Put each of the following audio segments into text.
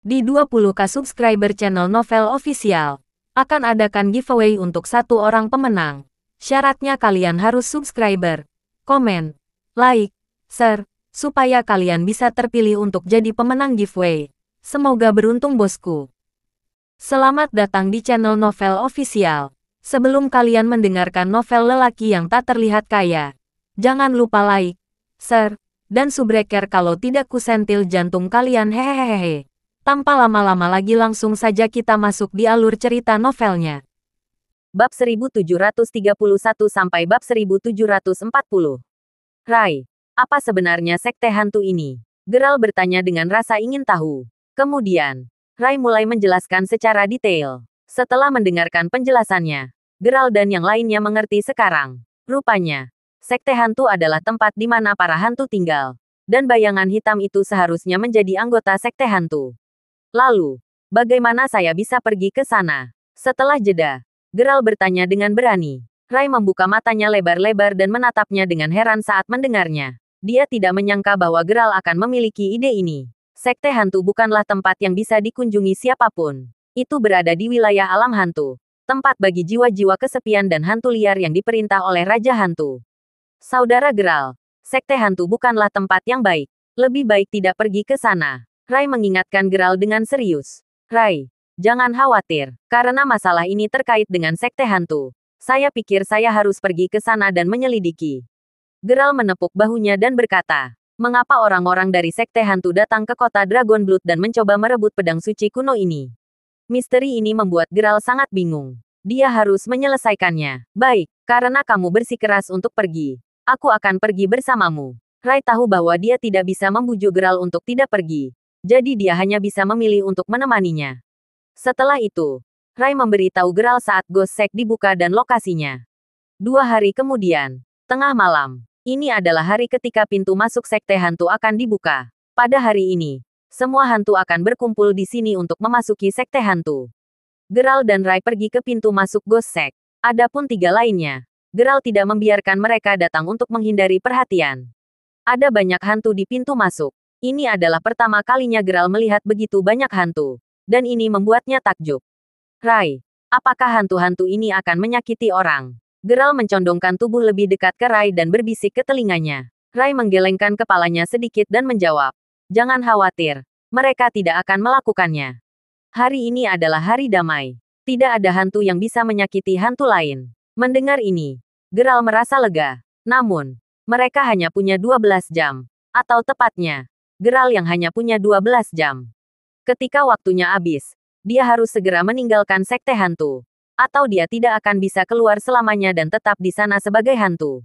Di 20k subscriber channel Novel Official, akan adakan giveaway untuk satu orang pemenang. Syaratnya kalian harus subscriber, komen, like, share, supaya kalian bisa terpilih untuk jadi pemenang giveaway. Semoga beruntung bosku. Selamat datang di channel Novel Official. Sebelum kalian mendengarkan novel lelaki yang tak terlihat kaya, jangan lupa like, share, dan subbreaker kalau tidak kusentil jantung kalian hehehehe. Tanpa lama-lama lagi langsung saja kita masuk di alur cerita novelnya. Bab 1731 sampai bab 1740. Rai, apa sebenarnya sekte hantu ini? Geralt bertanya dengan rasa ingin tahu. Kemudian, Rai mulai menjelaskan secara detail. Setelah mendengarkan penjelasannya, Geralt dan yang lainnya mengerti sekarang. Rupanya, sekte hantu adalah tempat di mana para hantu tinggal. Dan bayangan hitam itu seharusnya menjadi anggota sekte hantu. Lalu, bagaimana saya bisa pergi ke sana? Setelah jeda, Geralt bertanya dengan berani. Rai membuka matanya lebar-lebar dan menatapnya dengan heran saat mendengarnya. Dia tidak menyangka bahwa Geralt akan memiliki ide ini. Sekte hantu bukanlah tempat yang bisa dikunjungi siapapun. Itu berada di wilayah alam hantu. Tempat bagi jiwa-jiwa kesepian dan hantu liar yang diperintah oleh Raja Hantu. Saudara Geralt, sekte hantu bukanlah tempat yang baik. Lebih baik tidak pergi ke sana. Rai mengingatkan Geralt dengan serius. Rai, jangan khawatir, karena masalah ini terkait dengan sekte hantu. Saya pikir saya harus pergi ke sana dan menyelidiki. Geralt menepuk bahunya dan berkata, mengapa orang-orang dari sekte hantu datang ke kota Dragonblood dan mencoba merebut pedang suci kuno ini? Misteri ini membuat Geralt sangat bingung. Dia harus menyelesaikannya. Baik, karena kamu bersikeras untuk pergi, aku akan pergi bersamamu. Rai tahu bahwa dia tidak bisa membujuk Geralt untuk tidak pergi. Jadi dia hanya bisa memilih untuk menemaninya. Setelah itu, Rai memberitahu Geralt saat Ghost Shack dibuka dan lokasinya. 2 hari kemudian, tengah malam, ini adalah hari ketika pintu masuk sekte hantu akan dibuka. Pada hari ini, semua hantu akan berkumpul di sini untuk memasuki sekte hantu. Geralt dan Rai pergi ke pintu masuk Ghost Shack. Adapun 3 lainnya, Geralt tidak membiarkan mereka datang untuk menghindari perhatian. Ada banyak hantu di pintu masuk. Ini adalah pertama kalinya Geralt melihat begitu banyak hantu. Dan ini membuatnya takjub. Rai, apakah hantu-hantu ini akan menyakiti orang? Geralt mencondongkan tubuh lebih dekat ke Rai dan berbisik ke telinganya. Rai menggelengkan kepalanya sedikit dan menjawab. Jangan khawatir, mereka tidak akan melakukannya. Hari ini adalah hari damai. Tidak ada hantu yang bisa menyakiti hantu lain. Mendengar ini, Geralt merasa lega. Namun, mereka hanya punya 12 jam. Atau tepatnya, Geralt yang hanya punya 12 jam. Ketika waktunya habis, dia harus segera meninggalkan sekte hantu. Atau dia tidak akan bisa keluar selamanya dan tetap di sana sebagai hantu.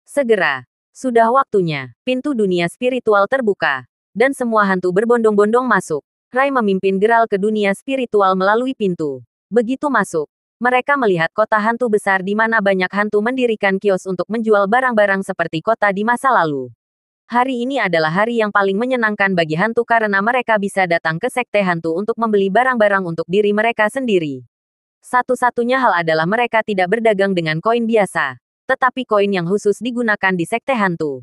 Segera, sudah waktunya, pintu dunia spiritual terbuka. Dan semua hantu berbondong-bondong masuk. Rai memimpin Geralt ke dunia spiritual melalui pintu. Begitu masuk, mereka melihat kota hantu besar di mana banyak hantu mendirikan kios untuk menjual barang-barang seperti kota di masa lalu. Hari ini adalah hari yang paling menyenangkan bagi hantu karena mereka bisa datang ke sekte hantu untuk membeli barang-barang untuk diri mereka sendiri. Satu-satunya hal adalah mereka tidak berdagang dengan koin biasa, tetapi koin yang khusus digunakan di sekte hantu.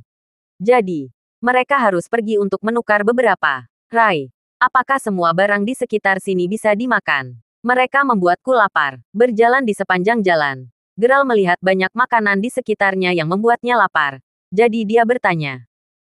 Jadi, mereka harus pergi untuk menukar beberapa. Rai, apakah semua barang di sekitar sini bisa dimakan? Mereka membuatku lapar. Berjalan di sepanjang jalan, Geralt melihat banyak makanan di sekitarnya yang membuatnya lapar. Jadi dia bertanya.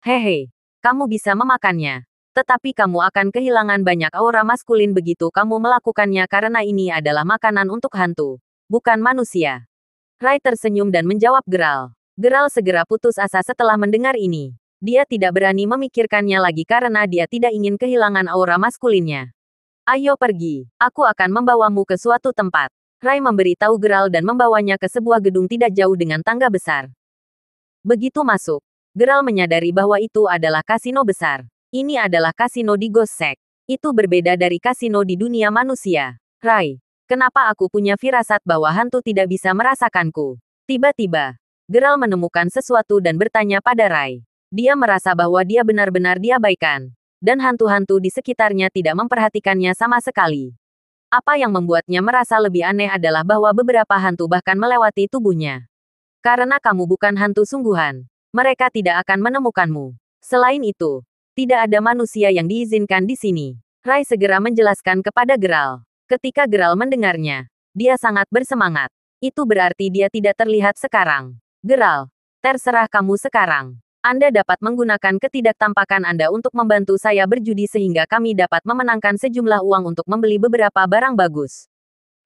Hehe, kamu bisa memakannya. Tetapi kamu akan kehilangan banyak aura maskulin begitu kamu melakukannya karena ini adalah makanan untuk hantu, bukan manusia. Rai tersenyum dan menjawab Geralt. Geralt segera putus asa setelah mendengar ini. Dia tidak berani memikirkannya lagi karena dia tidak ingin kehilangan aura maskulinnya. Ayo pergi, aku akan membawamu ke suatu tempat. Rai memberitahu Geralt dan membawanya ke sebuah gedung tidak jauh dengan tangga besar. Begitu masuk, Geralt menyadari bahwa itu adalah kasino besar. Ini adalah kasino di Ghost Shack. Itu berbeda dari kasino di dunia manusia. Rai, kenapa aku punya firasat bahwa hantu tidak bisa merasakanku? Tiba-tiba, Geralt menemukan sesuatu dan bertanya pada Rai. Dia merasa bahwa dia benar-benar diabaikan. Dan hantu-hantu di sekitarnya tidak memperhatikannya sama sekali. Apa yang membuatnya merasa lebih aneh adalah bahwa beberapa hantu bahkan melewati tubuhnya. Karena kamu bukan hantu sungguhan, mereka tidak akan menemukanmu. Selain itu, tidak ada manusia yang diizinkan di sini. Rai segera menjelaskan kepada Geralt. Ketika Geralt mendengarnya, dia sangat bersemangat. Itu berarti dia tidak terlihat sekarang. Geralt, terserah kamu sekarang. Anda dapat menggunakan ketidaktampakan Anda untuk membantu saya berjudi sehingga kami dapat memenangkan sejumlah uang untuk membeli beberapa barang bagus.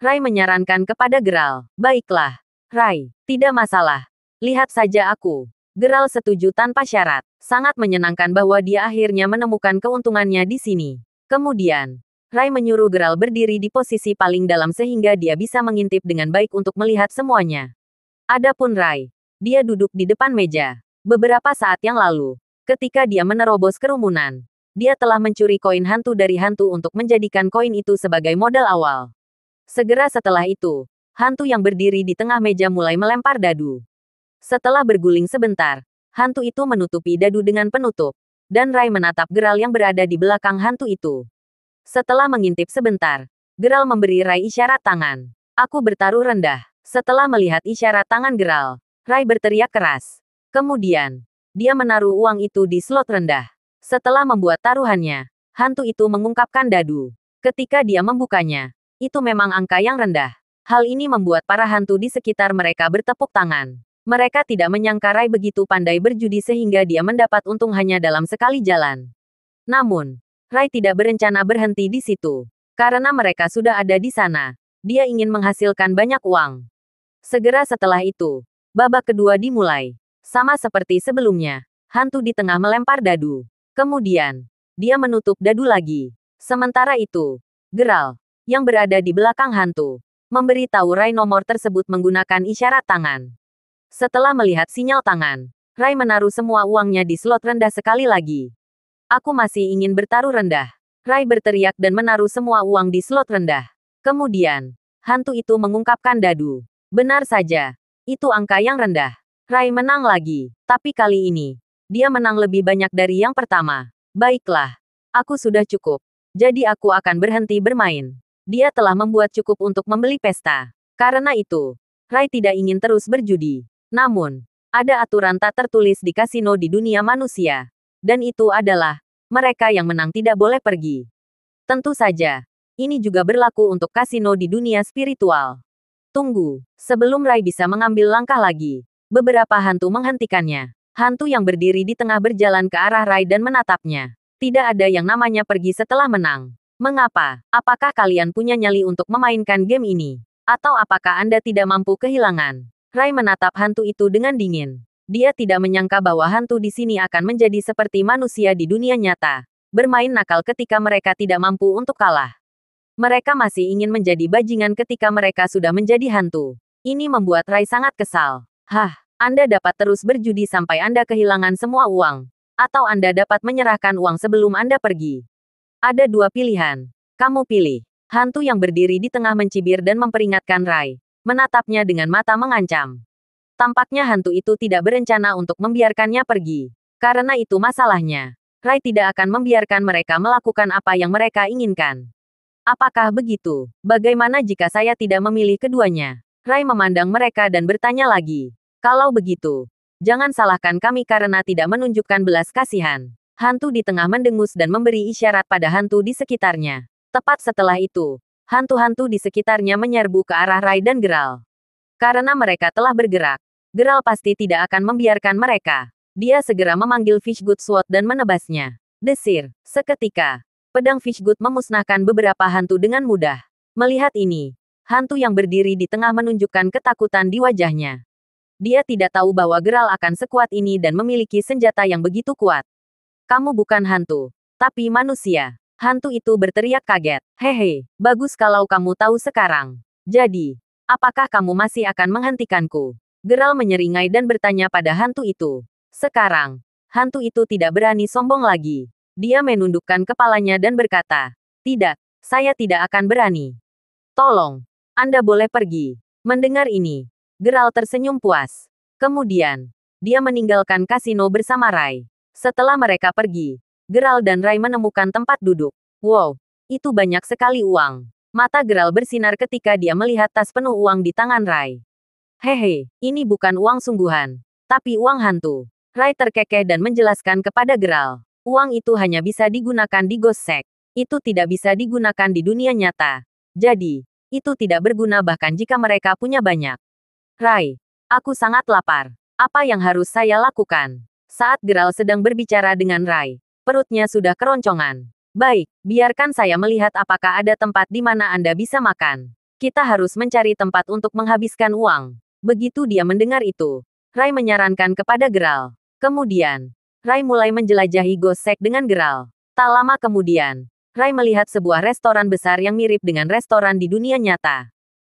Rai menyarankan kepada Geralt. Baiklah, Rai, tidak masalah. Lihat saja aku. Geralt setuju tanpa syarat. Sangat menyenangkan bahwa dia akhirnya menemukan keuntungannya di sini. Kemudian, Rai menyuruh Geralt berdiri di posisi paling dalam sehingga dia bisa mengintip dengan baik untuk melihat semuanya. Adapun Rai, dia duduk di depan meja. Beberapa saat yang lalu, ketika dia menerobos kerumunan, dia telah mencuri koin hantu dari hantu untuk menjadikan koin itu sebagai modal awal. Segera setelah itu, hantu yang berdiri di tengah meja mulai melempar dadu. Setelah berguling sebentar, hantu itu menutupi dadu dengan penutup, dan Rai menatap Geralt yang berada di belakang hantu itu. Setelah mengintip sebentar, Geralt memberi Rai isyarat tangan. Aku bertaruh rendah. Setelah melihat isyarat tangan Geralt, Rai berteriak keras. Kemudian, dia menaruh uang itu di slot rendah. Setelah membuat taruhannya, hantu itu mengungkapkan dadu. Ketika dia membukanya, itu memang angka yang rendah. Hal ini membuat para hantu di sekitar mereka bertepuk tangan. Mereka tidak menyangka Rai begitu pandai berjudi sehingga dia mendapat untung hanya dalam sekali jalan. Namun, Rai tidak berencana berhenti di situ. Karena mereka sudah ada di sana, dia ingin menghasilkan banyak uang. Segera setelah itu, babak kedua dimulai. Sama seperti sebelumnya, hantu di tengah melempar dadu. Kemudian, dia menutup dadu lagi. Sementara itu, Geralt, yang berada di belakang hantu, memberi tahu Rai nomor tersebut menggunakan isyarat tangan. Setelah melihat sinyal tangan, Rai menaruh semua uangnya di slot rendah sekali lagi. Aku masih ingin bertaruh rendah. Rai berteriak dan menaruh semua uang di slot rendah. Kemudian, hantu itu mengungkapkan dadu. Benar saja, itu angka yang rendah. Rai menang lagi, tapi kali ini, dia menang lebih banyak dari yang pertama. Baiklah, aku sudah cukup. Jadi aku akan berhenti bermain. Dia telah membuat cukup untuk membeli pesta. Karena itu, Rai tidak ingin terus berjudi. Namun, ada aturan tak tertulis di kasino di dunia manusia. Dan itu adalah, mereka yang menang tidak boleh pergi. Tentu saja, ini juga berlaku untuk kasino di dunia spiritual. Tunggu, sebelum Rai bisa mengambil langkah lagi. Beberapa hantu menghentikannya. Hantu yang berdiri di tengah berjalan ke arah Rai dan menatapnya. Tidak ada yang namanya pergi setelah menang. Mengapa? Apakah kalian punya nyali untuk memainkan game ini? Atau apakah Anda tidak mampu kehilangan? Rai menatap hantu itu dengan dingin. Dia tidak menyangka bahwa hantu di sini akan menjadi seperti manusia di dunia nyata. Bermain nakal ketika mereka tidak mampu untuk kalah. Mereka masih ingin menjadi bajingan ketika mereka sudah menjadi hantu. Ini membuat Rai sangat kesal. Hah? Anda dapat terus berjudi sampai Anda kehilangan semua uang. Atau Anda dapat menyerahkan uang sebelum Anda pergi. Ada dua pilihan. Kamu pilih. Hantu yang berdiri di tengah mencibir dan memperingatkan Rai. Menatapnya dengan mata mengancam. Tampaknya hantu itu tidak berencana untuk membiarkannya pergi. Karena itu masalahnya. Rai tidak akan membiarkan mereka melakukan apa yang mereka inginkan. Apakah begitu? Bagaimana jika saya tidak memilih keduanya? Rai memandang mereka dan bertanya lagi. Kalau begitu, jangan salahkan kami karena tidak menunjukkan belas kasihan. Hantu di tengah mendengus dan memberi isyarat pada hantu di sekitarnya. Tepat setelah itu, hantu-hantu di sekitarnya menyerbu ke arah Rai dan Geralt. Karena mereka telah bergerak, Geralt pasti tidak akan membiarkan mereka. Dia segera memanggil Fishgood Sword dan menebasnya. Desir, seketika, pedang Fishgood memusnahkan beberapa hantu dengan mudah. Melihat ini, hantu yang berdiri di tengah menunjukkan ketakutan di wajahnya. Dia tidak tahu bahwa Geralt akan sekuat ini dan memiliki senjata yang begitu kuat. Kamu bukan hantu, tapi manusia. Hantu itu berteriak kaget. Hehe, bagus kalau kamu tahu sekarang. Jadi, apakah kamu masih akan menghentikanku? Geralt menyeringai dan bertanya pada hantu itu. Sekarang, hantu itu tidak berani sombong lagi. Dia menundukkan kepalanya dan berkata, tidak, saya tidak akan berani. Tolong, Anda boleh pergi. Mendengar ini, Geralt tersenyum puas. Kemudian, dia meninggalkan kasino bersama Rai. Setelah mereka pergi, Geralt dan Rai menemukan tempat duduk. Wow, itu banyak sekali uang. Mata Geralt bersinar ketika dia melihat tas penuh uang di tangan Rai. Hehe, ini bukan uang sungguhan, tapi uang hantu. Rai terkekeh dan menjelaskan kepada Geralt. Uang itu hanya bisa digunakan di Ghost Shack. Itu tidak bisa digunakan di dunia nyata. Jadi, itu tidak berguna bahkan jika mereka punya banyak. Rai, aku sangat lapar. Apa yang harus saya lakukan? Saat Geralt sedang berbicara dengan Rai, perutnya sudah keroncongan. Baik, biarkan saya melihat apakah ada tempat di mana Anda bisa makan. Kita harus mencari tempat untuk menghabiskan uang. Begitu dia mendengar itu, Rai menyarankan kepada Geralt. Kemudian, Rai mulai menjelajahi Ghost Shack dengan Geralt. Tak lama kemudian, Rai melihat sebuah restoran besar yang mirip dengan restoran di dunia nyata.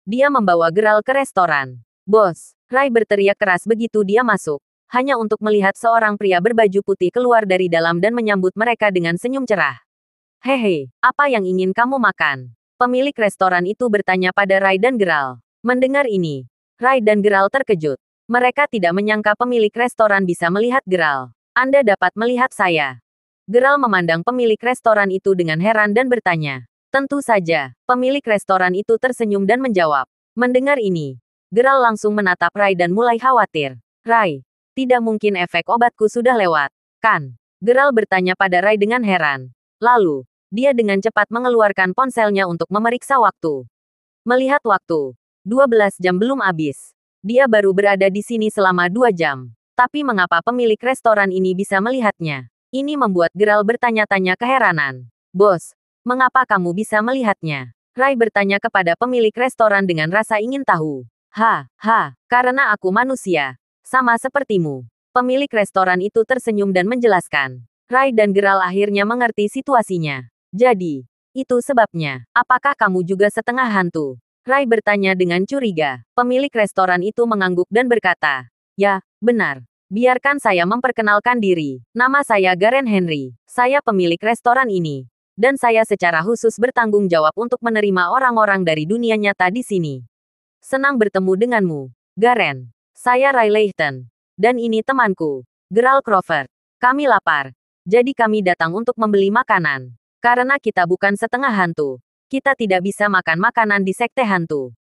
Dia membawa Geralt ke restoran. Bos, Rai berteriak keras begitu dia masuk. Hanya untuk melihat seorang pria berbaju putih keluar dari dalam dan menyambut mereka dengan senyum cerah. Hehe, apa yang ingin kamu makan? Pemilik restoran itu bertanya pada Rai dan Geralt. Mendengar ini, Rai dan Geralt terkejut. Mereka tidak menyangka pemilik restoran bisa melihat Geralt. Anda dapat melihat saya. Geralt memandang pemilik restoran itu dengan heran dan bertanya. Tentu saja, pemilik restoran itu tersenyum dan menjawab. Mendengar ini, Geralt langsung menatap Rai dan mulai khawatir. Rai, tidak mungkin efek obatku sudah lewat, kan? Geralt bertanya pada Rai dengan heran. Lalu, dia dengan cepat mengeluarkan ponselnya untuk memeriksa waktu. Melihat waktu, 12 jam belum habis. Dia baru berada di sini selama 2 jam. Tapi mengapa pemilik restoran ini bisa melihatnya? Ini membuat Geralt bertanya-tanya keheranan. Bos, mengapa kamu bisa melihatnya? Rai bertanya kepada pemilik restoran dengan rasa ingin tahu. Karena aku manusia. Sama sepertimu. Pemilik restoran itu tersenyum dan menjelaskan. Rai dan Geralt akhirnya mengerti situasinya. Jadi, itu sebabnya. Apakah kamu juga setengah hantu? Rai bertanya dengan curiga. Pemilik restoran itu mengangguk dan berkata, ya, benar. Biarkan saya memperkenalkan diri. Nama saya Garen Henry. Saya pemilik restoran ini. Dan saya secara khusus bertanggung jawab untuk menerima orang-orang dari dunia nyata di sini. Senang bertemu denganmu, Garen. Saya Rai Leighton. Dan ini temanku, Geralt Crawford. Kami lapar. Jadi kami datang untuk membeli makanan. Karena kita bukan setengah hantu. Kita tidak bisa makan makanan di sekte hantu.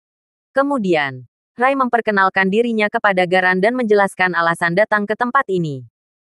Kemudian, Rai memperkenalkan dirinya kepada Garen dan menjelaskan alasan datang ke tempat ini.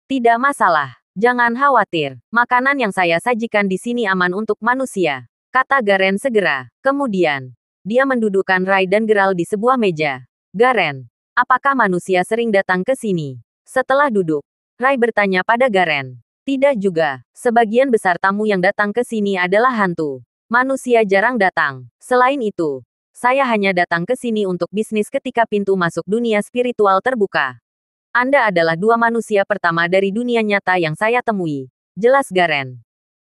Tidak masalah. Jangan khawatir. Makanan yang saya sajikan di sini aman untuk manusia. Kata Garen segera. Kemudian, dia mendudukkan Rai dan Geralt di sebuah meja. Garen, apakah manusia sering datang ke sini? Setelah duduk, Rai bertanya pada Garen. Tidak juga. Sebagian besar tamu yang datang ke sini adalah hantu. Manusia jarang datang. Selain itu, saya hanya datang ke sini untuk bisnis ketika pintu masuk dunia spiritual terbuka. Anda adalah dua manusia pertama dari dunia nyata yang saya temui. Jelas Garen.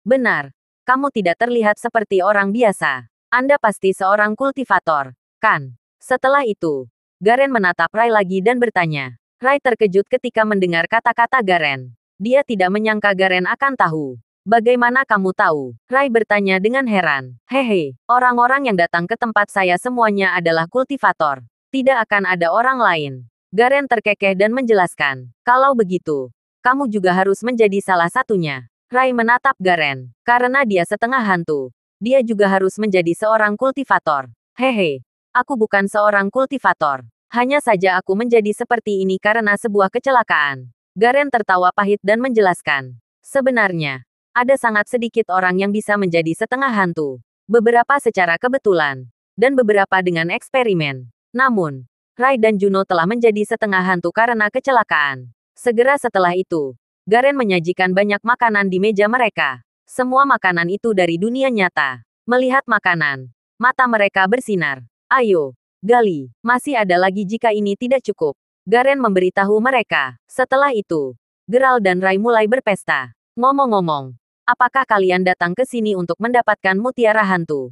Benar. Kamu tidak terlihat seperti orang biasa. Anda pasti seorang kultivator, kan? Setelah itu, Garen menatap Rai lagi dan bertanya. Rai terkejut ketika mendengar kata-kata Garen. Dia tidak menyangka Garen akan tahu. Bagaimana kamu tahu? Rai bertanya dengan heran. Hehe, orang-orang yang datang ke tempat saya semuanya adalah kultivator. Tidak akan ada orang lain. Garen terkekeh dan menjelaskan. Kalau begitu, kamu juga harus menjadi salah satunya. Rai menatap Garen. Karena dia setengah hantu. Dia juga harus menjadi seorang kultivator. Hehe, aku bukan seorang kultivator. Hanya saja aku menjadi seperti ini karena sebuah kecelakaan. Garen tertawa pahit dan menjelaskan. Sebenarnya, ada sangat sedikit orang yang bisa menjadi setengah hantu. Beberapa secara kebetulan, dan beberapa dengan eksperimen. Namun, Rai dan Juno telah menjadi setengah hantu karena kecelakaan. Segera setelah itu, Garen menyajikan banyak makanan di meja mereka. Semua makanan itu dari dunia nyata. Melihat makanan, mata mereka bersinar. Ayo, gali, masih ada lagi jika ini tidak cukup. Garen memberitahu mereka. Setelah itu, Geralt dan Rai mulai berpesta. Ngomong-ngomong, apakah kalian datang ke sini untuk mendapatkan mutiara hantu?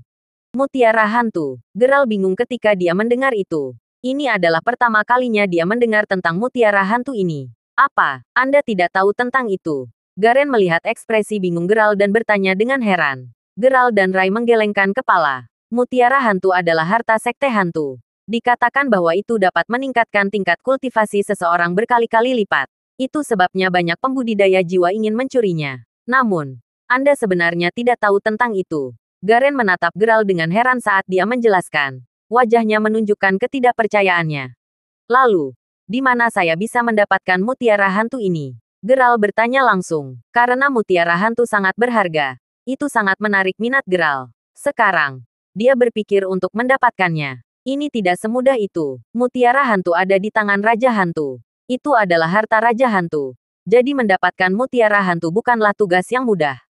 Mutiara hantu. Geralt bingung ketika dia mendengar itu. Ini adalah pertama kalinya dia mendengar tentang mutiara hantu ini. Apa? Anda tidak tahu tentang itu? Garen melihat ekspresi bingung Geralt dan bertanya dengan heran. Geralt dan Rai menggelengkan kepala. Mutiara hantu adalah harta sekte hantu. Dikatakan bahwa itu dapat meningkatkan tingkat kultivasi seseorang berkali-kali lipat. Itu sebabnya banyak pembudidaya jiwa ingin mencurinya. Namun, Anda sebenarnya tidak tahu tentang itu. Garen menatap Geralt dengan heran saat dia menjelaskan. Wajahnya menunjukkan ketidakpercayaannya. Lalu, di mana saya bisa mendapatkan mutiara hantu ini? Geralt bertanya langsung. Karena mutiara hantu sangat berharga. Itu sangat menarik minat Geralt. Sekarang, dia berpikir untuk mendapatkannya. Ini tidak semudah itu. Mutiara hantu ada di tangan Raja Hantu. Itu adalah harta Raja Hantu. Jadi mendapatkan mutiara hantu bukanlah tugas yang mudah.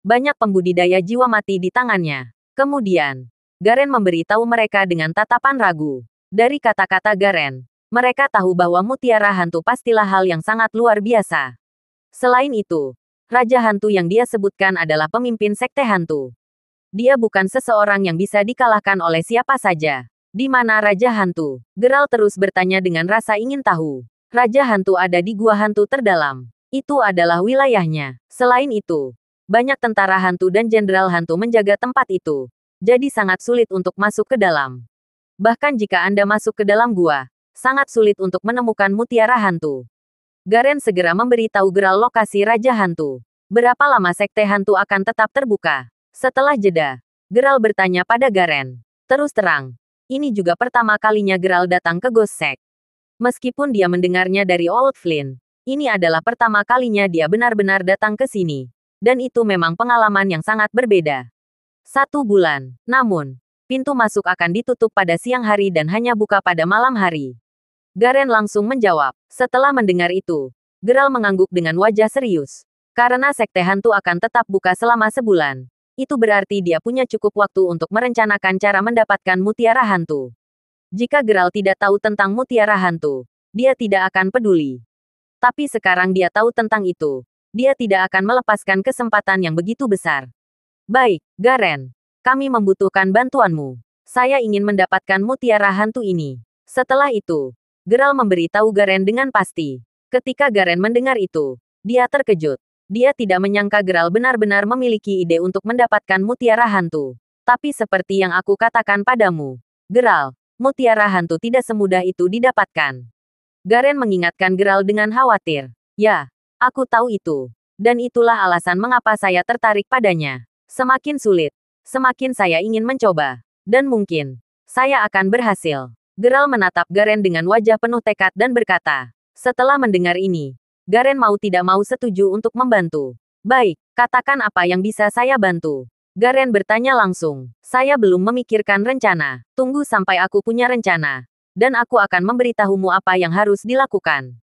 Banyak pembudidaya jiwa mati di tangannya. Kemudian, Garen memberitahu mereka dengan tatapan ragu. Dari kata-kata Garen, mereka tahu bahwa mutiara hantu pastilah hal yang sangat luar biasa. Selain itu, Raja Hantu yang dia sebutkan adalah pemimpin sekte hantu. Dia bukan seseorang yang bisa dikalahkan oleh siapa saja. Di mana Raja Hantu? Geralt terus bertanya dengan rasa ingin tahu. Raja Hantu ada di gua hantu terdalam. Itu adalah wilayahnya. Selain itu, banyak tentara hantu dan jenderal hantu menjaga tempat itu. Jadi sangat sulit untuk masuk ke dalam. Bahkan jika Anda masuk ke dalam gua, sangat sulit untuk menemukan mutiara hantu. Garen segera memberitahu Geralt lokasi Raja Hantu. Berapa lama sekte hantu akan tetap terbuka? Setelah jeda, Geralt bertanya pada Garen. Terus terang, ini juga pertama kalinya Geralt datang ke Ghost Sect. Meskipun dia mendengarnya dari Old Flynn, ini adalah pertama kalinya dia benar-benar datang ke sini. Dan itu memang pengalaman yang sangat berbeda. 1 bulan. Namun, pintu masuk akan ditutup pada siang hari dan hanya buka pada malam hari. Garen langsung menjawab. Setelah mendengar itu, Geralt mengangguk dengan wajah serius. Karena sekte hantu akan tetap buka selama sebulan. Itu berarti dia punya cukup waktu untuk merencanakan cara mendapatkan mutiara hantu. Jika Geralt tidak tahu tentang mutiara hantu, dia tidak akan peduli. Tapi sekarang dia tahu tentang itu. Dia tidak akan melepaskan kesempatan yang begitu besar. Baik, Garen. Kami membutuhkan bantuanmu. Saya ingin mendapatkan mutiara hantu ini. Setelah itu, Geralt memberitahu Garen dengan pasti. Ketika Garen mendengar itu, dia terkejut. Dia tidak menyangka Geralt benar-benar memiliki ide untuk mendapatkan mutiara hantu. Tapi seperti yang aku katakan padamu, Geralt, mutiara hantu tidak semudah itu didapatkan. Garen mengingatkan Geralt dengan khawatir. Ya, aku tahu itu. Dan itulah alasan mengapa saya tertarik padanya. Semakin sulit, semakin saya ingin mencoba. Dan mungkin, saya akan berhasil. Geralt menatap Garen dengan wajah penuh tekad dan berkata. Setelah mendengar ini, Garen mau tidak mau setuju untuk membantu. Baik, katakan apa yang bisa saya bantu. Garen bertanya langsung. Saya belum memikirkan rencana. Tunggu sampai aku punya rencana. Dan aku akan memberitahumu apa yang harus dilakukan.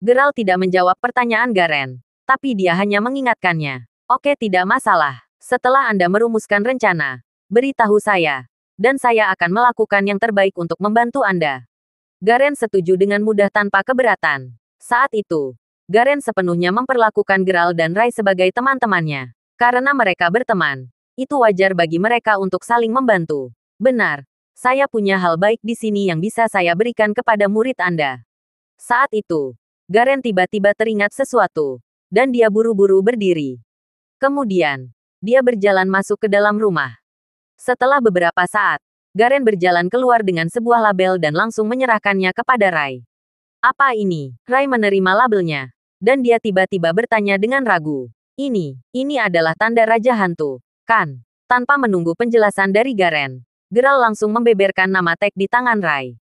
Geralt tidak menjawab pertanyaan Garen. Tapi dia hanya mengingatkannya. Oke, tidak masalah. Setelah Anda merumuskan rencana, beritahu saya. Dan saya akan melakukan yang terbaik untuk membantu Anda. Garen setuju dengan mudah tanpa keberatan. Saat itu, Garen sepenuhnya memperlakukan Geralt dan Rai sebagai teman-temannya. Karena mereka berteman, itu wajar bagi mereka untuk saling membantu. Benar, saya punya hal baik di sini yang bisa saya berikan kepada murid Anda. Saat itu, Garen tiba-tiba teringat sesuatu. Dan dia buru-buru berdiri. Kemudian, dia berjalan masuk ke dalam rumah. Setelah beberapa saat, Garen berjalan keluar dengan sebuah label dan langsung menyerahkannya kepada Rai. Apa ini? Rai menerima labelnya. Dan dia tiba-tiba bertanya dengan ragu. Ini adalah tanda Raja Hantu, kan? Tanpa menunggu penjelasan dari Garen, Geralt langsung membeberkan nama tag di tangan Rai.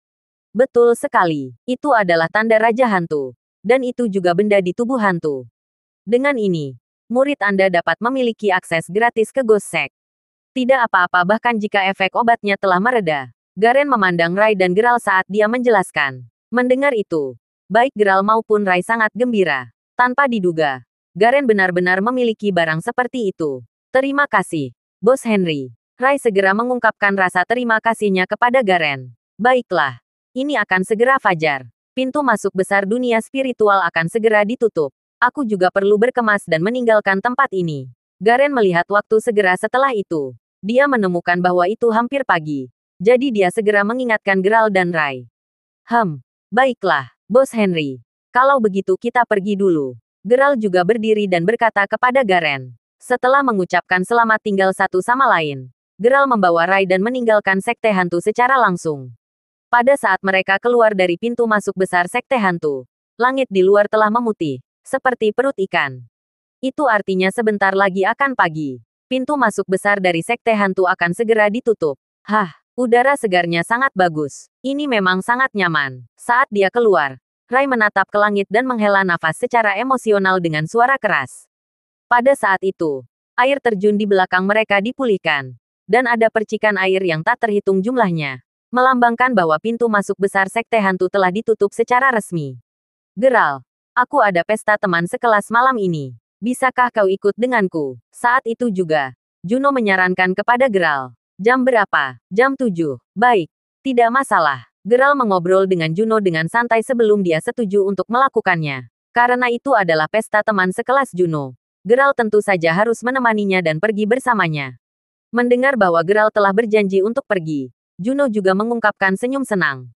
Betul sekali, itu adalah tanda Raja Hantu. Dan itu juga benda di tubuh hantu. Dengan ini, murid Anda dapat memiliki akses gratis ke Ghost Sect. Tidak apa-apa bahkan jika efek obatnya telah mereda. Garen memandang Rai dan Geralt saat dia menjelaskan. Mendengar itu, baik Geralt maupun Rai sangat gembira. Tanpa diduga, Garen benar-benar memiliki barang seperti itu. Terima kasih, Bos Henry. Rai segera mengungkapkan rasa terima kasihnya kepada Garen. Baiklah, ini akan segera fajar. Pintu masuk besar dunia spiritual akan segera ditutup. Aku juga perlu berkemas dan meninggalkan tempat ini. Garen melihat waktu segera setelah itu. Dia menemukan bahwa itu hampir pagi. Jadi dia segera mengingatkan Geralt dan Rai. Baiklah, Bos Henry. Kalau begitu kita pergi dulu. Geralt juga berdiri dan berkata kepada Garen. Setelah mengucapkan selamat tinggal satu sama lain, Geralt membawa Rai dan meninggalkan sekte hantu secara langsung. Pada saat mereka keluar dari pintu masuk besar sekte hantu, langit di luar telah memutih. Seperti perut ikan. Itu artinya sebentar lagi akan pagi. Pintu masuk besar dari sekte hantu akan segera ditutup. Udara segarnya sangat bagus. Ini memang sangat nyaman. Saat dia keluar, Rai menatap ke langit dan menghela nafas secara emosional dengan suara keras. Pada saat itu, Air terjun di belakang mereka dipulihkan. Dan ada percikan air yang tak terhitung jumlahnya. Melambangkan bahwa pintu masuk besar sekte hantu telah ditutup secara resmi. Geralt, aku ada pesta teman sekelas malam ini. Bisakah kau ikut denganku? Saat itu juga, Juno menyarankan kepada Geralt. Jam berapa? Jam 7. Baik, tidak masalah. Geralt mengobrol dengan Juno dengan santai sebelum dia setuju untuk melakukannya. Karena itu adalah pesta teman sekelas Juno. Geralt tentu saja harus menemaninya dan pergi bersamanya. Mendengar bahwa Geralt telah berjanji untuk pergi, Juno juga mengungkapkan senyum senang.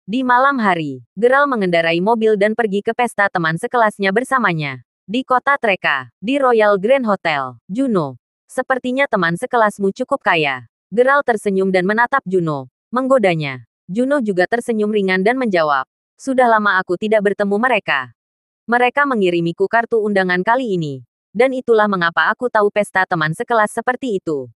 Di malam hari, Geralt mengendarai mobil dan pergi ke pesta teman sekelasnya bersamanya. Di kota Treka, di Royal Grand Hotel, Juno. Sepertinya teman sekelasmu cukup kaya. Geralt tersenyum dan menatap Juno, menggodanya. Juno juga tersenyum ringan dan menjawab, sudah lama aku tidak bertemu mereka. Mereka mengirimiku kartu undangan kali ini. Dan itulah mengapa aku tahu pesta teman sekelas seperti itu.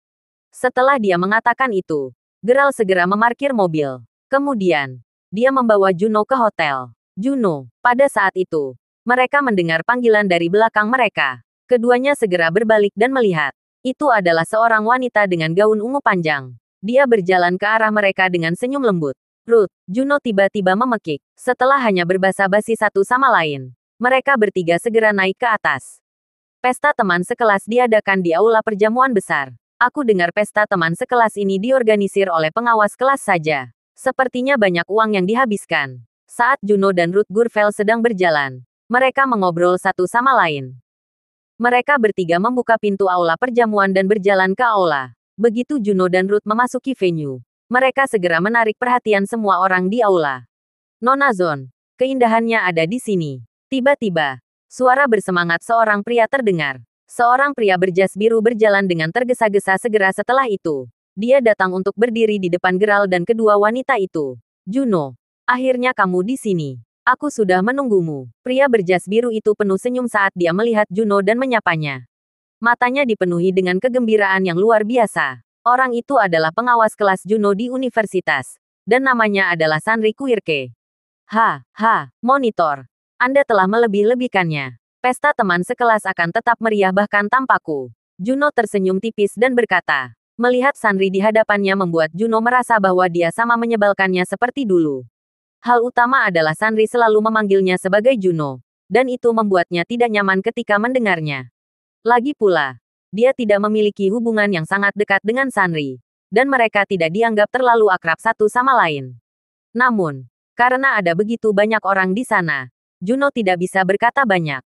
Setelah dia mengatakan itu, Geralt segera memarkir mobil. Kemudian, dia membawa Juno ke hotel. Juno, pada saat itu, mereka mendengar panggilan dari belakang mereka. Keduanya segera berbalik dan melihat. Itu adalah seorang wanita dengan gaun ungu panjang. Dia berjalan ke arah mereka dengan senyum lembut. Ruth, Juno tiba-tiba memekik. Setelah hanya berbasa-basi satu sama lain, mereka bertiga segera naik ke atas. Pesta teman sekelas diadakan di aula perjamuan besar. Aku dengar pesta teman sekelas ini diorganisir oleh pengawas kelas saja. Sepertinya banyak uang yang dihabiskan. Saat Juno dan Ruth Gurvel sedang berjalan, mereka mengobrol satu sama lain. Mereka bertiga membuka pintu aula perjamuan dan berjalan ke aula. Begitu Juno dan Ruth memasuki venue, mereka segera menarik perhatian semua orang di aula. Nona Zon, keindahannya ada di sini. Tiba-tiba, suara bersemangat seorang pria terdengar. Seorang pria berjas biru berjalan dengan tergesa-gesa segera setelah itu. Dia datang untuk berdiri di depan Geralt dan kedua wanita itu. Juno, akhirnya kamu di sini. Aku sudah menunggumu. Pria berjas biru itu penuh senyum saat dia melihat Juno dan menyapanya. Matanya dipenuhi dengan kegembiraan yang luar biasa. Orang itu adalah pengawas kelas Juno di universitas. Dan namanya adalah Sanri Kuirke. Monitor. Anda telah melebih-lebihkannya. Pesta teman sekelas akan tetap meriah bahkan tanpaku. Juno tersenyum tipis dan berkata. Melihat Sanri di hadapannya membuat Juno merasa bahwa dia sama menyebalkannya seperti dulu. Hal utama adalah Sanri selalu memanggilnya sebagai Juno. Dan itu membuatnya tidak nyaman ketika mendengarnya. Lagi pula, dia tidak memiliki hubungan yang sangat dekat dengan Sanri. Dan mereka tidak dianggap terlalu akrab satu sama lain. Namun, karena ada begitu banyak orang di sana, Juno tidak bisa berkata banyak.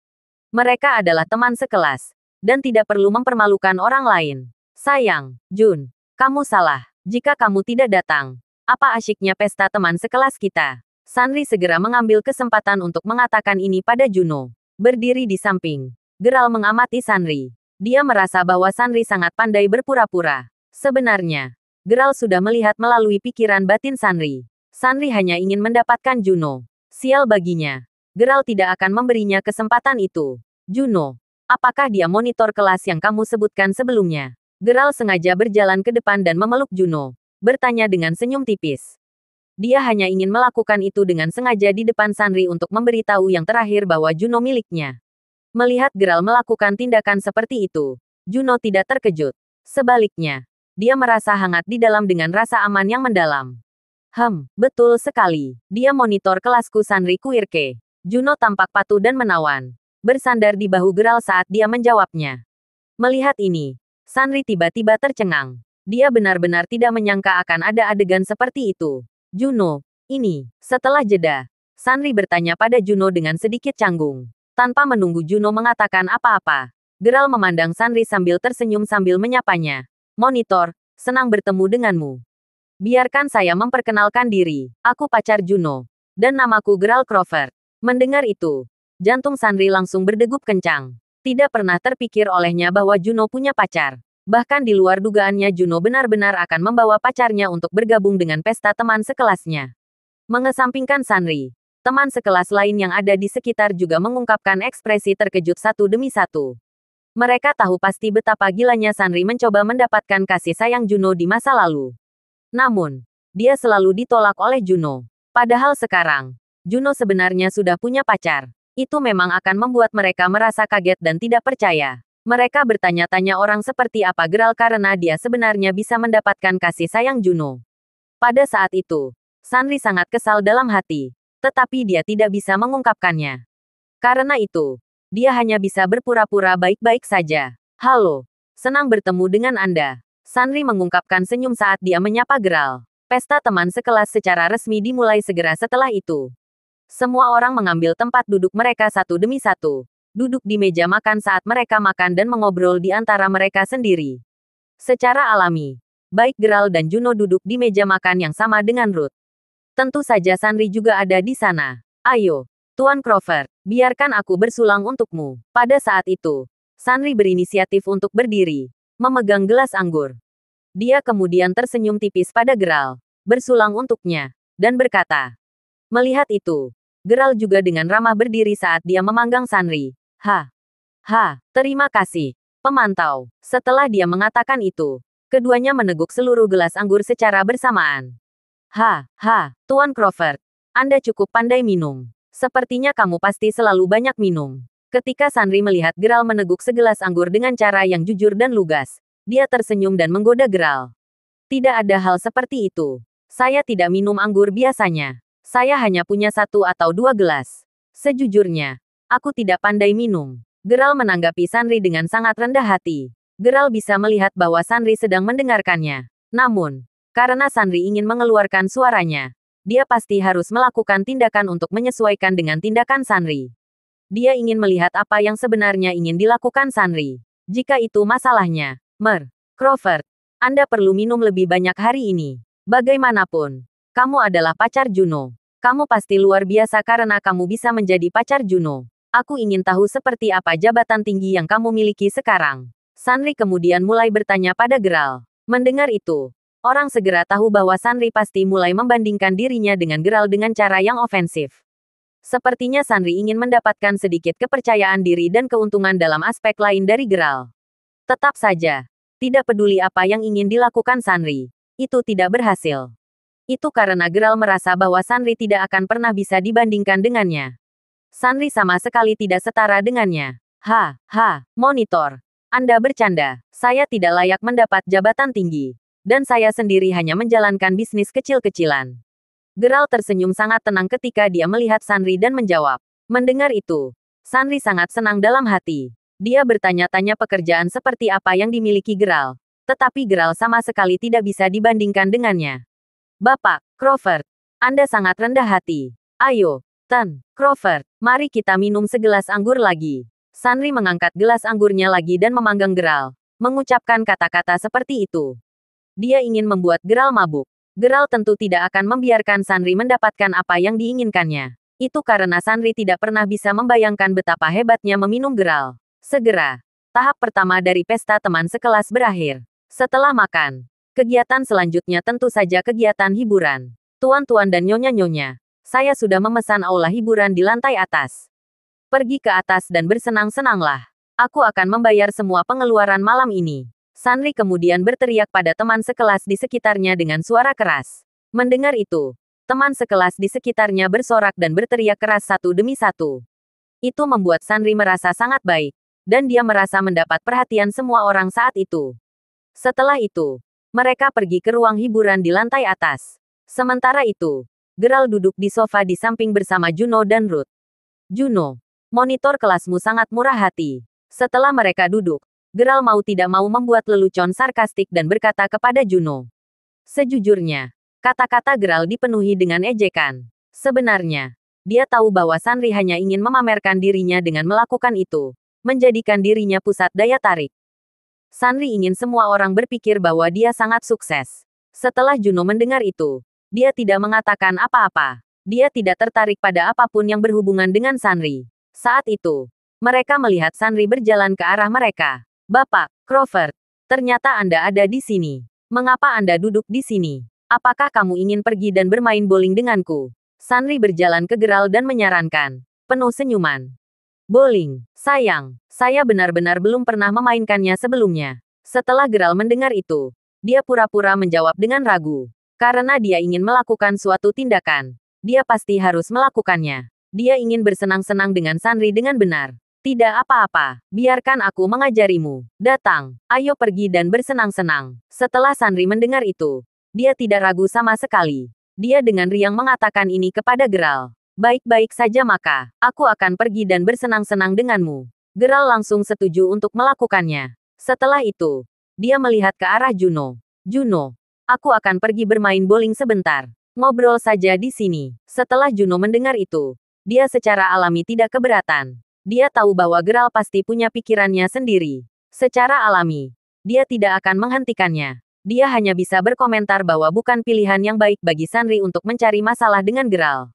Mereka adalah teman sekelas, dan tidak perlu mempermalukan orang lain. Sayang, Jun, kamu salah. Jika kamu tidak datang, apa asyiknya pesta teman sekelas kita? Sanri segera mengambil kesempatan untuk mengatakan ini pada Juno. Berdiri di samping, Geralt mengamati Sanri. Dia merasa bahwa Sanri sangat pandai berpura-pura. Sebenarnya, Geralt sudah melihat melalui pikiran batin Sanri. Sanri hanya ingin mendapatkan Juno. Sial baginya. Geralt tidak akan memberinya kesempatan itu. Juno, apakah dia monitor kelas yang kamu sebutkan sebelumnya? Geralt sengaja berjalan ke depan dan memeluk Juno, bertanya dengan senyum tipis. Dia hanya ingin melakukan itu dengan sengaja di depan Sanri untuk memberitahu yang terakhir bahwa Juno miliknya. Melihat Geralt melakukan tindakan seperti itu, Juno tidak terkejut. Sebaliknya, dia merasa hangat di dalam dengan rasa aman yang mendalam. Betul sekali. Dia monitor kelasku Sanri Kuirke. Juno tampak patuh dan menawan. Bersandar di bahu Geralt saat dia menjawabnya. Melihat ini, Sanri tiba-tiba tercengang. Dia benar-benar tidak menyangka akan ada adegan seperti itu. Juno, ini, setelah jeda. Sanri bertanya pada Juno dengan sedikit canggung. Tanpa menunggu Juno mengatakan apa-apa, Geralt memandang Sanri sambil tersenyum sambil menyapanya. Monitor, senang bertemu denganmu. Biarkan saya memperkenalkan diri. Aku pacar Juno. Dan namaku Geralt Crawford. Mendengar itu, jantung Sanri langsung berdegup kencang. Tidak pernah terpikir olehnya bahwa Juno punya pacar. Bahkan di luar dugaannya Juno benar-benar akan membawa pacarnya untuk bergabung dengan pesta teman sekelasnya. Mengesampingkan Sanri, teman sekelas lain yang ada di sekitar juga mengungkapkan ekspresi terkejut satu demi satu. Mereka tahu pasti betapa gilanya Sanri mencoba mendapatkan kasih sayang Juno di masa lalu. Namun, dia selalu ditolak oleh Juno. Padahal sekarang, Juno sebenarnya sudah punya pacar. Itu memang akan membuat mereka merasa kaget dan tidak percaya. Mereka bertanya-tanya orang seperti apa Geralt karena dia sebenarnya bisa mendapatkan kasih sayang Juno. Pada saat itu, Sanri sangat kesal dalam hati, tetapi dia tidak bisa mengungkapkannya. Karena itu, dia hanya bisa berpura-pura baik-baik saja. Halo, senang bertemu dengan Anda. Sanri mengungkapkan senyum saat dia menyapa Geralt. Pesta teman sekelas secara resmi dimulai segera setelah itu. Semua orang mengambil tempat duduk mereka satu demi satu. Duduk di meja makan saat mereka makan dan mengobrol di antara mereka sendiri. Secara alami, baik Geralt dan Juno duduk di meja makan yang sama dengan Ruth. Tentu saja Sanri juga ada di sana. Ayo, Tuan Crawford, biarkan aku bersulang untukmu. Pada saat itu, Sanri berinisiatif untuk berdiri, memegang gelas anggur. Dia kemudian tersenyum tipis pada Geralt, bersulang untuknya, dan berkata. Melihat itu, Geralt juga dengan ramah berdiri saat dia memanggang Sanri. Terima kasih, pemantau. Setelah dia mengatakan itu, keduanya meneguk seluruh gelas anggur secara bersamaan. Tuan Crawford, Anda cukup pandai minum. Sepertinya kamu pasti selalu banyak minum. Ketika Sanri melihat Geralt meneguk segelas anggur dengan cara yang jujur dan lugas, dia tersenyum dan menggoda Geralt. Tidak ada hal seperti itu. Saya tidak minum anggur biasanya. Saya hanya punya 1 atau 2 gelas. Sejujurnya, aku tidak pandai minum. Geralt menanggapi Sanri dengan sangat rendah hati. Geralt bisa melihat bahwa Sanri sedang mendengarkannya. Namun, karena Sanri ingin mengeluarkan suaranya, dia pasti harus melakukan tindakan untuk menyesuaikan dengan tindakan Sanri. Dia ingin melihat apa yang sebenarnya ingin dilakukan Sanri. Jika itu masalahnya, Crawford, Anda perlu minum lebih banyak hari ini. Bagaimanapun, kamu adalah pacar Juno. Kamu pasti luar biasa karena kamu bisa menjadi pacar Juno. Aku ingin tahu seperti apa jabatan tinggi yang kamu miliki sekarang. Sanri kemudian mulai bertanya pada Geralt. Mendengar itu, orang segera tahu bahwa Sanri pasti mulai membandingkan dirinya dengan Geralt dengan cara yang ofensif. Sepertinya Sanri ingin mendapatkan sedikit kepercayaan diri dan keuntungan dalam aspek lain dari Geralt. Tetap saja, tidak peduli apa yang ingin dilakukan Sanri, itu tidak berhasil. Itu karena Geralt merasa bahwa Sanri tidak akan pernah bisa dibandingkan dengannya. Sanri sama sekali tidak setara dengannya. Monitor. Anda bercanda. Saya tidak layak mendapat jabatan tinggi. Dan saya sendiri hanya menjalankan bisnis kecil-kecilan. Geralt tersenyum sangat tenang ketika dia melihat Sanri dan menjawab. Mendengar itu, Sanri sangat senang dalam hati. Dia bertanya-tanya pekerjaan seperti apa yang dimiliki Geralt. Tetapi Geralt sama sekali tidak bisa dibandingkan dengannya. Bapak, Crawford, Anda sangat rendah hati. Ayo, Tuan Crawford, mari kita minum segelas anggur lagi. Sanri mengangkat gelas anggurnya lagi dan memanggang Geralt, mengucapkan kata-kata seperti itu. Dia ingin membuat Geralt mabuk. Geralt tentu tidak akan membiarkan Sanri mendapatkan apa yang diinginkannya. Itu karena Sanri tidak pernah bisa membayangkan betapa hebatnya meminum Geralt. Segera, tahap pertama dari pesta teman sekelas berakhir. Setelah makan, kegiatan selanjutnya tentu saja kegiatan hiburan. Tuan-tuan dan nyonya-nyonya, saya sudah memesan aula hiburan di lantai atas. Pergi ke atas dan bersenang-senanglah. Aku akan membayar semua pengeluaran malam ini. Sanri kemudian berteriak pada teman sekelas di sekitarnya dengan suara keras. Mendengar itu, teman sekelas di sekitarnya bersorak dan berteriak keras satu demi satu. Itu membuat Sanri merasa sangat baik, dan dia merasa mendapat perhatian semua orang saat itu. Setelah itu, mereka pergi ke ruang hiburan di lantai atas. Sementara itu, Geralt duduk di sofa di samping bersama Juno dan Ruth. Juno, monitor kelasmu sangat murah hati. Setelah mereka duduk, Geralt mau tidak mau membuat lelucon sarkastik dan berkata kepada Juno. Sejujurnya, kata-kata Geralt dipenuhi dengan ejekan. Sebenarnya, dia tahu bahwa Sanri hanya ingin memamerkan dirinya dengan melakukan itu, menjadikan dirinya pusat daya tarik. Sanri ingin semua orang berpikir bahwa dia sangat sukses. Setelah Juno mendengar itu, dia tidak mengatakan apa-apa. Dia tidak tertarik pada apapun yang berhubungan dengan Sanri. Saat itu, mereka melihat Sanri berjalan ke arah mereka. Bapak, Crawford, ternyata Anda ada di sini. Mengapa Anda duduk di sini? Apakah kamu ingin pergi dan bermain bowling denganku? Sanri berjalan ke Geralt dan menyarankan, penuh senyuman. Bowling, sayang, saya benar-benar belum pernah memainkannya sebelumnya. Setelah Geralt mendengar itu, dia pura-pura menjawab dengan ragu. Karena dia ingin melakukan suatu tindakan, dia pasti harus melakukannya. Dia ingin bersenang-senang dengan Sanri dengan benar. Tidak apa-apa, biarkan aku mengajarimu. Datang, ayo pergi dan bersenang-senang. Setelah Sanri mendengar itu, dia tidak ragu sama sekali. Dia dengan riang mengatakan ini kepada Geralt. Baik-baik saja maka, aku akan pergi dan bersenang-senang denganmu. Geralt langsung setuju untuk melakukannya. Setelah itu, dia melihat ke arah Juno. Juno, aku akan pergi bermain bowling sebentar. Ngobrol saja di sini. Setelah Juno mendengar itu, dia secara alami tidak keberatan. Dia tahu bahwa Geralt pasti punya pikirannya sendiri. Secara alami, dia tidak akan menghentikannya. Dia hanya bisa berkomentar bahwa bukan pilihan yang baik bagi Sanri untuk mencari masalah dengan Geralt.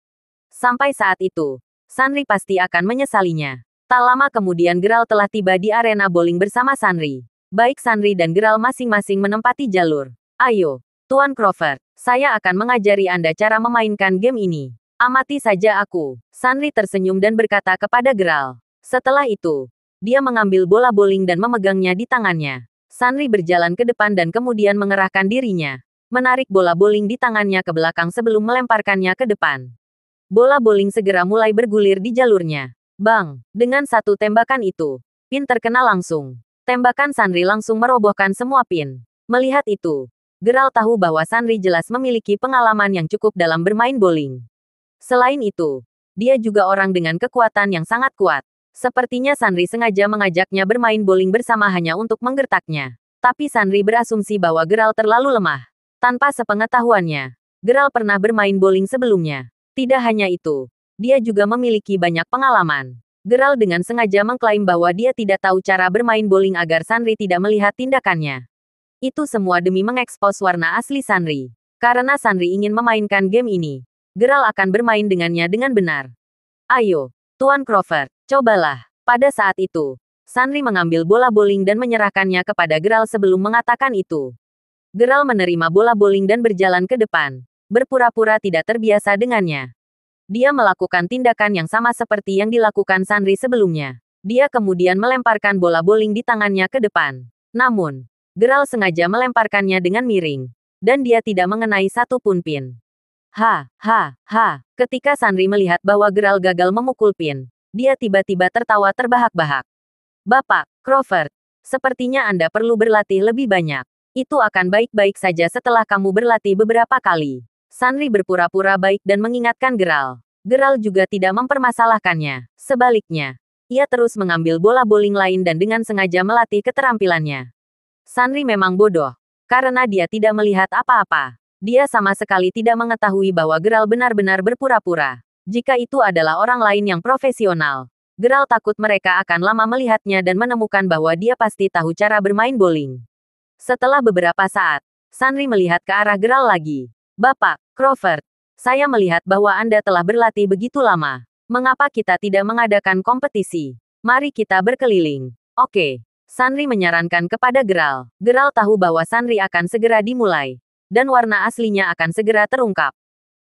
Sampai saat itu, Sanri pasti akan menyesalinya. Tak lama kemudian Geralt telah tiba di arena bowling bersama Sanri. Baik Sanri dan Geralt masing-masing menempati jalur. Ayo, Tuan Crawford, saya akan mengajari Anda cara memainkan game ini. Amati saja aku. Sanri tersenyum dan berkata kepada Geralt. Setelah itu, dia mengambil bola bowling dan memegangnya di tangannya. Sanri berjalan ke depan dan kemudian mengerahkan dirinya. Menarik bola bowling di tangannya ke belakang sebelum melemparkannya ke depan. Bola bowling segera mulai bergulir di jalurnya. Bang! Dengan satu tembakan itu, pin terkena langsung. Tembakan Sanri langsung merobohkan semua pin. Melihat itu, Geralt tahu bahwa Sanri jelas memiliki pengalaman yang cukup dalam bermain bowling. Selain itu, dia juga orang dengan kekuatan yang sangat kuat. Sepertinya Sanri sengaja mengajaknya bermain bowling bersama hanya untuk menggertaknya. Tapi Sanri berasumsi bahwa Geralt terlalu lemah. Tanpa sepengetahuannya, Geralt pernah bermain bowling sebelumnya. Tidak hanya itu, dia juga memiliki banyak pengalaman. Geralt dengan sengaja mengklaim bahwa dia tidak tahu cara bermain bowling agar Sanri tidak melihat tindakannya. Itu semua demi mengekspos warna asli Sanri. Karena Sanri ingin memainkan game ini, Geralt akan bermain dengannya dengan benar. Ayo, Tuan Crawford, cobalah. Pada saat itu, Sanri mengambil bola bowling dan menyerahkannya kepada Geralt sebelum mengatakan itu. Geralt menerima bola bowling dan berjalan ke depan, berpura-pura tidak terbiasa dengannya. Dia melakukan tindakan yang sama seperti yang dilakukan Sanri sebelumnya. Dia kemudian melemparkan bola bowling di tangannya ke depan. Namun, Geralt sengaja melemparkannya dengan miring, dan dia tidak mengenai satu pun pin. Ketika Sanri melihat bahwa Geralt gagal memukul pin, dia tiba-tiba tertawa terbahak-bahak. Bapak, Crawford, sepertinya Anda perlu berlatih lebih banyak. Itu akan baik-baik saja setelah kamu berlatih beberapa kali. Sanri berpura-pura baik dan mengingatkan Geralt. Geralt juga tidak mempermasalahkannya. Sebaliknya, ia terus mengambil bola bowling lain dan dengan sengaja melatih keterampilannya. Sanri memang bodoh, karena dia tidak melihat apa-apa. Dia sama sekali tidak mengetahui bahwa Geralt benar-benar berpura-pura. Jika itu adalah orang lain yang profesional, Geralt takut mereka akan lama melihatnya dan menemukan bahwa dia pasti tahu cara bermain bowling. Setelah beberapa saat, Sanri melihat ke arah Geralt lagi. Bapak, Crawford, saya melihat bahwa Anda telah berlatih begitu lama. Mengapa kita tidak mengadakan kompetisi? Mari kita berkeliling. Oke. Sanri menyarankan kepada Geralt. Geralt tahu bahwa Sanri akan segera dimulai. Dan warna aslinya akan segera terungkap.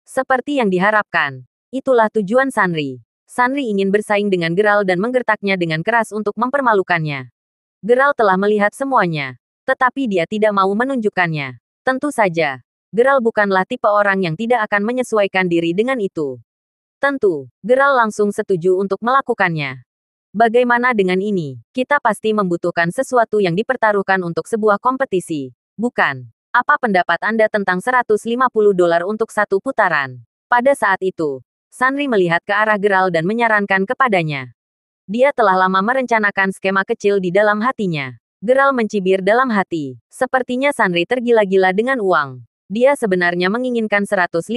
Seperti yang diharapkan, itulah tujuan Sanri. Sanri ingin bersaing dengan Geralt dan menggertaknya dengan keras untuk mempermalukannya. Geralt telah melihat semuanya, tetapi dia tidak mau menunjukkannya. Tentu saja, Geralt bukanlah tipe orang yang tidak akan menyesuaikan diri dengan itu. Tentu, Geralt langsung setuju untuk melakukannya. Bagaimana dengan ini? Kita pasti membutuhkan sesuatu yang dipertaruhkan untuk sebuah kompetisi, bukan? Apa pendapat Anda tentang $150 untuk satu putaran? Pada saat itu, Sanri melihat ke arah Geralt dan menyarankan kepadanya. Dia telah lama merencanakan skema kecil di dalam hatinya. Geralt mencibir dalam hati. Sepertinya Sanri tergila-gila dengan uang. Dia sebenarnya menginginkan $150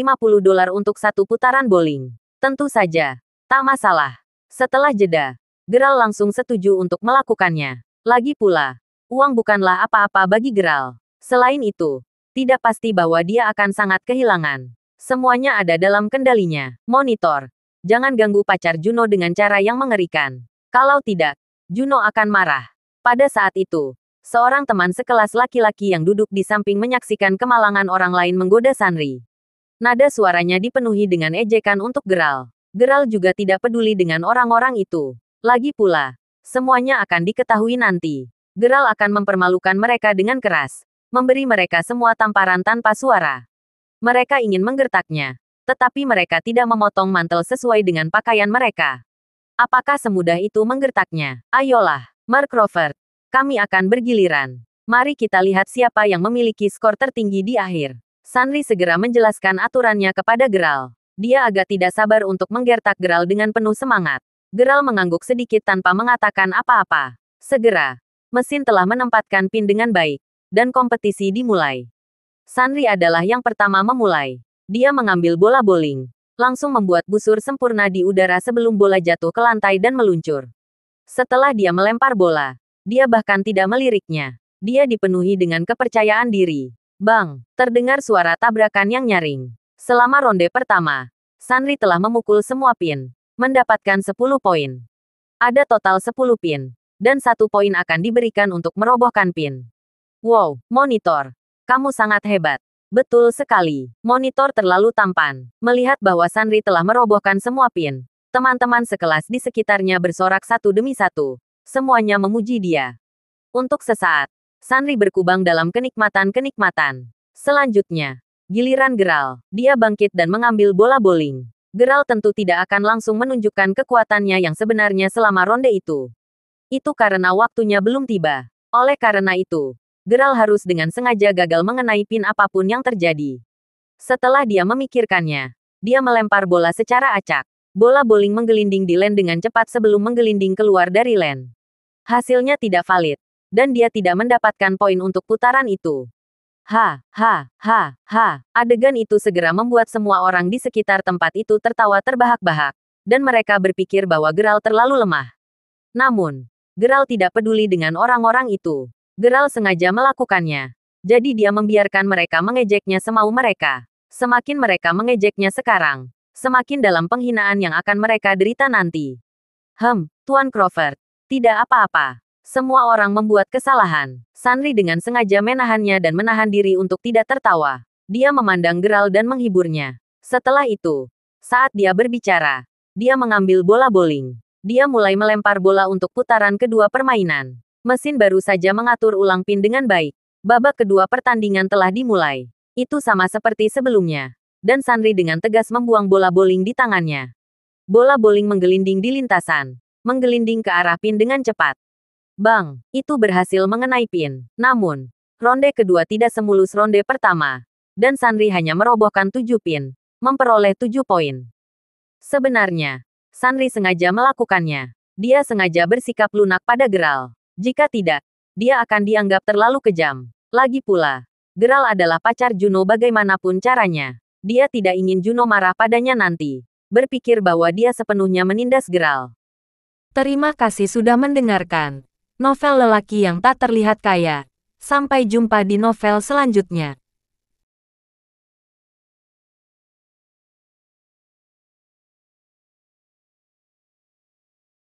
untuk satu putaran bowling. Tentu saja, tak masalah. Setelah jeda, Geralt langsung setuju untuk melakukannya. Lagi pula, uang bukanlah apa-apa bagi Geralt. Selain itu, tidak pasti bahwa dia akan sangat kehilangan. Semuanya ada dalam kendalinya. Monitor. Jangan ganggu pacar Juno dengan cara yang mengerikan. Kalau tidak, Juno akan marah. Pada saat itu, seorang teman sekelas laki-laki yang duduk di samping menyaksikan kemalangan orang lain menggoda Sanri. Nada suaranya dipenuhi dengan ejekan untuk Geralt. Geralt juga tidak peduli dengan orang-orang itu. Lagi pula, semuanya akan diketahui nanti. Geralt akan mempermalukan mereka dengan keras. Memberi mereka semua tamparan tanpa suara. Mereka ingin menggertaknya, tetapi mereka tidak memotong mantel sesuai dengan pakaian mereka. Apakah semudah itu menggertaknya? Ayolah, Mark Crawford. Kami akan bergiliran. Mari kita lihat siapa yang memiliki skor tertinggi di akhir. Sunri segera menjelaskan aturannya kepada Geralt. Dia agak tidak sabar untuk menggertak Geralt dengan penuh semangat. Geralt mengangguk sedikit tanpa mengatakan apa-apa. Segera, mesin telah menempatkan pin dengan baik, dan kompetisi dimulai. Sunri adalah yang pertama memulai. Dia mengambil bola bowling, langsung membuat busur sempurna di udara sebelum bola jatuh ke lantai dan meluncur. Setelah dia melempar bola, dia bahkan tidak meliriknya. Dia dipenuhi dengan kepercayaan diri. Bang, terdengar suara tabrakan yang nyaring. Selama ronde pertama, Sunri telah memukul semua pin, mendapatkan 10 poin. Ada total 10 pin, dan 1 poin akan diberikan untuk merobohkan pin. Wow, monitor. Kamu sangat hebat. Betul sekali. Monitor terlalu tampan. Melihat bahwa Sunri telah merobohkan semua pin, teman-teman sekelas di sekitarnya bersorak satu demi satu. Semuanya memuji dia. Untuk sesaat, Sunri berkubang dalam kenikmatan-kenikmatan. Selanjutnya, giliran Geralt. Dia bangkit dan mengambil bola bowling. Geralt tentu tidak akan langsung menunjukkan kekuatannya yang sebenarnya selama ronde itu. Itu karena waktunya belum tiba. Oleh karena itu, Geralt harus dengan sengaja gagal mengenai pin apapun yang terjadi. Setelah dia memikirkannya, dia melempar bola secara acak. Bola bowling menggelinding di lane dengan cepat sebelum menggelinding keluar dari lane. Hasilnya tidak valid, dan dia tidak mendapatkan poin untuk putaran itu. Adegan itu segera membuat semua orang di sekitar tempat itu tertawa terbahak-bahak, dan mereka berpikir bahwa Geralt terlalu lemah. Namun, Geralt tidak peduli dengan orang-orang itu. Geralt sengaja melakukannya. Jadi dia membiarkan mereka mengejeknya semau mereka. Semakin mereka mengejeknya sekarang, semakin dalam penghinaan yang akan mereka derita nanti. Tuan Crawford. Tidak apa-apa. Semua orang membuat kesalahan. Sunri dengan sengaja menahannya dan menahan diri untuk tidak tertawa. Dia memandang Geralt dan menghiburnya. Setelah itu, saat dia berbicara, dia mengambil bola bowling. Dia mulai melempar bola untuk putaran kedua permainan. Mesin baru saja mengatur ulang pin dengan baik. Babak kedua pertandingan telah dimulai. Itu sama seperti sebelumnya. Dan Sunri dengan tegas membuang bola bowling di tangannya. Bola bowling menggelinding di lintasan. Menggelinding ke arah pin dengan cepat. Bang, itu berhasil mengenai pin. Namun, ronde kedua tidak semulus ronde pertama. Dan Sunri hanya merobohkan 7 pin, memperoleh 7 poin. Sebenarnya, Sunri sengaja melakukannya. Dia sengaja bersikap lunak pada Geralt. Jika tidak, dia akan dianggap terlalu kejam. Lagi pula, Geralt adalah pacar Juno bagaimanapun caranya. Dia tidak ingin Juno marah padanya nanti. Berpikir bahwa dia sepenuhnya menindas Geralt. Terima kasih sudah mendengarkan novel lelaki yang tak terlihat kaya. Sampai jumpa di novel selanjutnya.